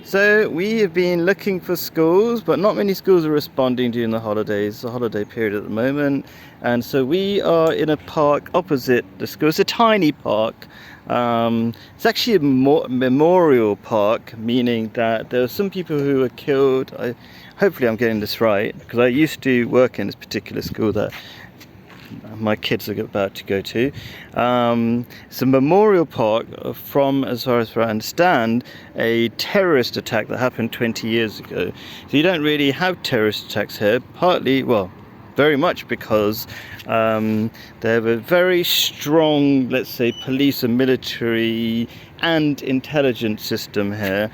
So we have been looking for schools, but not many schools are responding during the holidays, the holiday period at the moment. And so we are in a park opposite the school. It's a tiny park. It's actually a memorial park, meaning that there were some people who were killed. Hopefully I'm getting this right, because I used to work in this particular school that my kids are about to go to. It's a memorial park from, as far as I understand, a terrorist attack that happened 20 years ago. So you don't really have terrorist attacks here, partly, well, very much because they have a very strong, let's say, police and military and intelligence system here.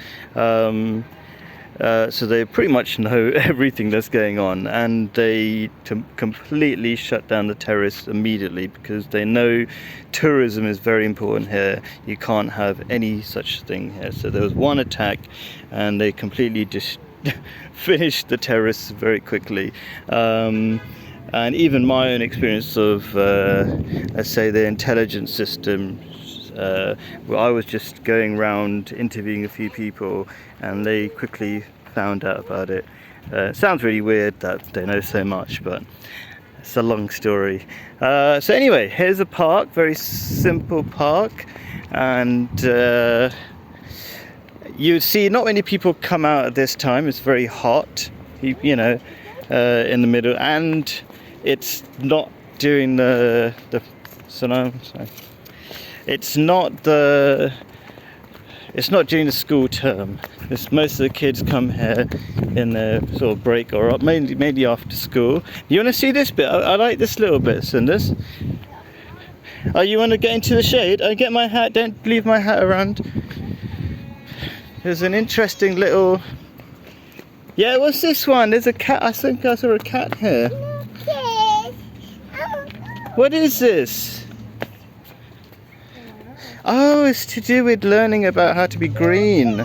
So they pretty much know everything that's going on, and they completely shut down the terrorists immediately because they know tourism is very important here. You can't have any such thing here. So there was one attack and they completely just finished the terrorists very quickly. And even my own experience of, let's say, the intelligence system, well, I was just going around interviewing a few people and they quickly found out about it. It sounds really weird that they know so much, but it's a long story. So anyway, here's a park, very simple park, and you see not many people come out at this time. It's very hot, you know, in the middle, and it's not during the it's not during the school term. Most of the kids come here in their sort of break or mainly after school. You want to see this bit? I like this little bit, Cinders. Oh, you want to get into the shade? I get my hat. Don't leave my hat around. There's an interesting little. Yeah, what's this one? There's a cat. I think I saw a cat here. What is this? Oh, it's to do with learning about how to be green.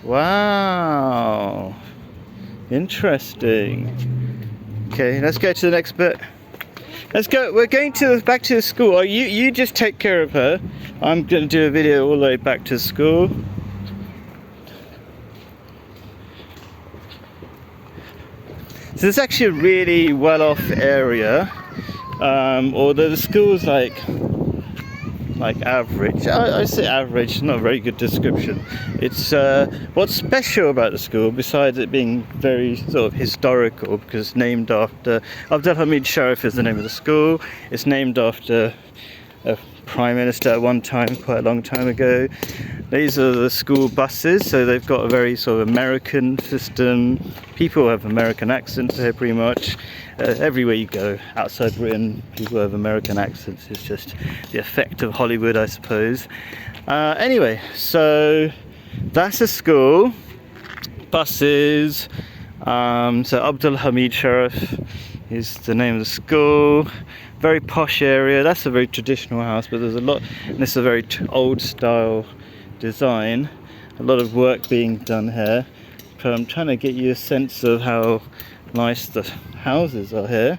Wow. Interesting. Okay, let's go to the next bit. Let's go. We're going back to the school. Oh, you just take care of her. I'm going to do a video all the way back to school. So it's actually a really well-off area. Although the school's like average. I say average, not a very good description. It's what's special about the school, besides it being very sort of historical, because it's named after Abdul Hamid Sharif is the name of the school. It's named after a prime minister at one time, quite a long time ago. These are the school buses, so they've got a very sort of American system. People have American accents here pretty much. Everywhere you go outside Britain, people have American accents. It's just the effect of Hollywood, I suppose. Anyway, so that's a school. Buses. So Abdul Hamid Sharif is the name of the school. Very posh area. That's a very traditional house, but there's a lot, and this is a very old style design. A lot of work being done here. But I'm trying to get you a sense of how nice the houses are here.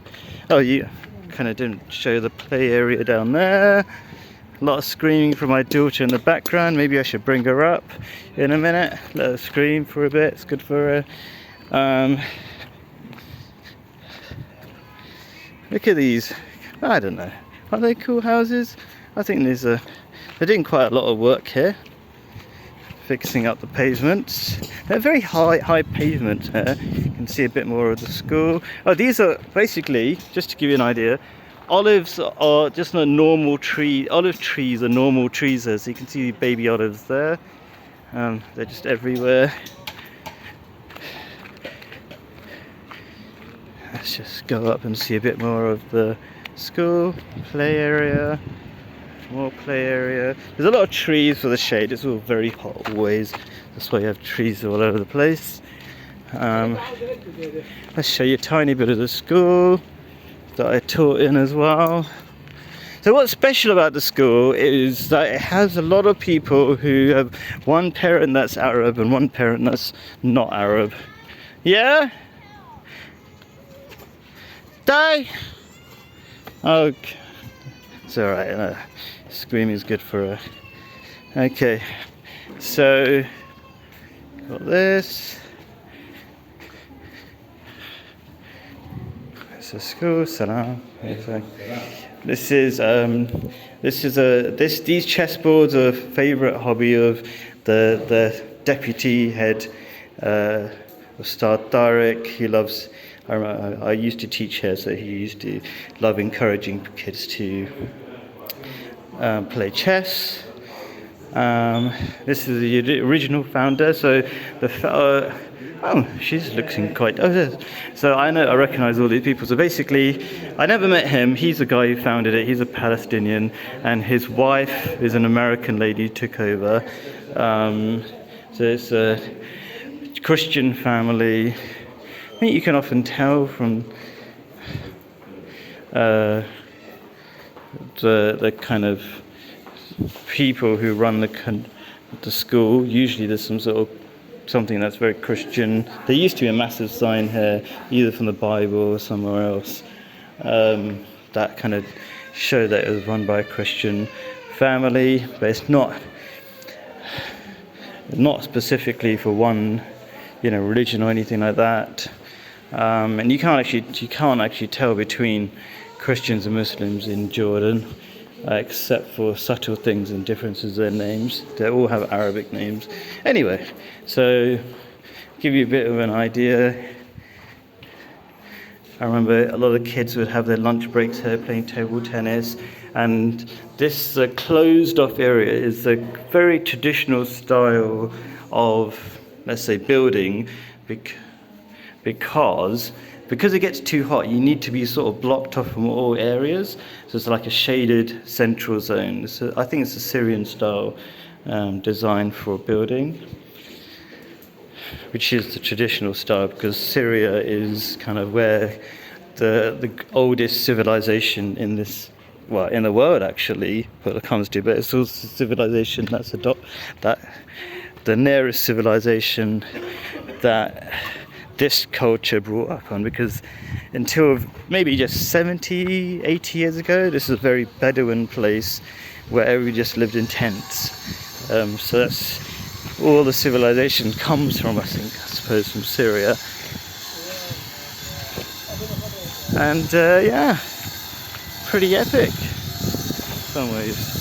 Oh, you kind of didn't show the play area down there. A lot of screaming from my daughter in the background. Maybe I should bring her up in a minute. Let her scream for a bit. It's good for her. Look at these. I don't know. Are they cool houses? I think they're doing quite a lot of work here, fixing up the pavements. They're very high pavements here. You can see a bit more of the school. Oh, these are basically, just to give you an idea, olives are just a normal tree. Olive trees are normal trees there, so you can see baby olives there. They're just everywhere. Let's just go up and see a bit more of the school, play area, more play area. There's a lot of trees for the shade. It's all very hot always. That's why you have trees all over the place. Let's show you a tiny bit of the school that I taught in as well. So what's special about the school is that it has a lot of people who have one parent that's Arab and one parent that's not Arab. Yeah? Die! Okay. It's alright. Screaming is good for her. Okay. So got this. It's a school. Salam. These chessboards are a favourite hobby of the deputy head of Ustad Tariq. He loves. I used to teach here, so he used to love encouraging kids to play chess. This is the original founder. So she looks quite. So I recognise all these people. So basically, I never met him. He's the guy who founded it. He's a Palestinian, and his wife is an American lady who took over. So it's a Christian family. I think you can often tell from the kind of people who run the school. Usually there's something that's very Christian. There used to be a massive sign here, either from the Bible or somewhere else, that kind of showed that it was run by a Christian family, but it's not specifically for one, religion or anything like that. And you can't actually tell between Christians and Muslims in Jordan, except for subtle things and differences in their names. They all have Arabic names. Anyway, so give you a bit of an idea. I remember a lot of kids would have their lunch breaks here playing table tennis, and this closed off area is a very traditional style of, let's say, building, because it gets too hot, you need to be sort of blocked off from all areas. So it's like a shaded central zone. So I think it's a Syrian style design for a building, which is the traditional style, because Syria is kind of where the oldest civilization in the world actually, but it comes to, but it's also civilization the nearest civilization that this culture brought up on, because until maybe just 70, 80 years ago, this is a very Bedouin place where everybody just lived in tents. So that's all the civilization comes from, I suppose, from Syria. And pretty epic in some ways.